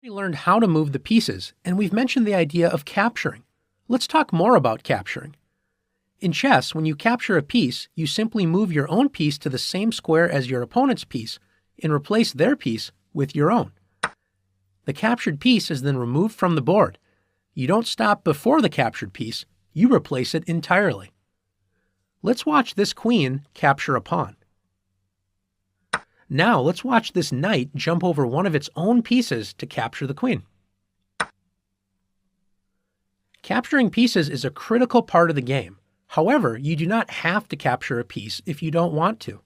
We learned how to move the pieces, and we've mentioned the idea of capturing. Let's talk more about capturing. In chess, when you capture a piece, you simply move your own piece to the same square as your opponent's piece and replace their piece with your own. The captured piece is then removed from the board. You don't stop before the captured piece, you replace it entirely. Let's watch this queen capture a pawn. Now let's watch this knight jump over one of its own pieces to capture the queen. Capturing pieces is a critical part of the game. However, you do not have to capture a piece if you don't want to.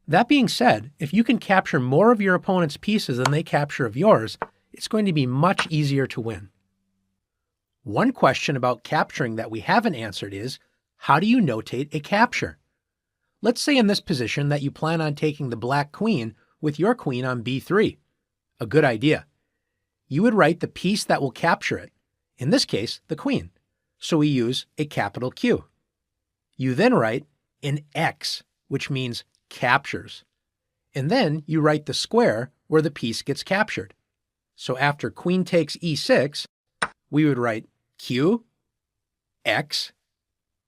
That being said, if you can capture more of your opponent's pieces than they capture of yours, it's going to be much easier to win. One question about capturing that we haven't answered is, how do you notate a capture? Let's say in this position that you plan on taking the black queen with your queen on b3. A good idea. You would write the piece that will capture it, in this case, the queen. So we use a capital Q. You then write an X, which means captures. And then you write the square where the piece gets captured. So after queen takes e6, we would write Q, X,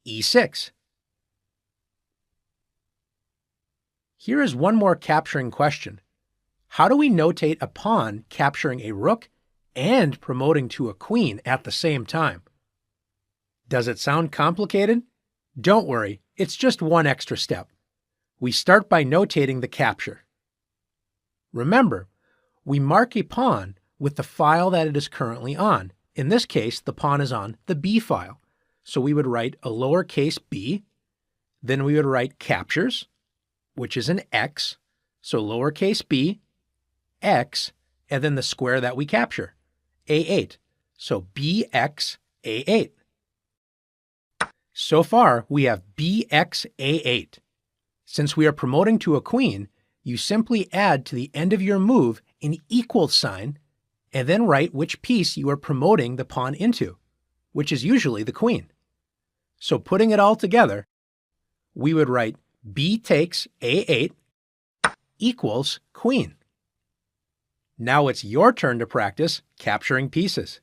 e6. Here is one more capturing question. How do we notate a pawn capturing a rook and promoting to a queen at the same time? Does it sound complicated? Don't worry, it's just one extra step. We start by notating the capture. Remember, we mark a pawn with the file that it is currently on. In this case, the pawn is on the B file. So we would write a lowercase b, then we would write captures, which is an X, so lowercase b, X, and then the square that we capture, A8, so BX A8. So far, we have BX A8. Since we are promoting to a queen, you simply add to the end of your move an equal sign, and then write which piece you are promoting the pawn into, which is usually the queen. So putting it all together, we would write B takes A8 equals queen. Now it's your turn to practice capturing pieces.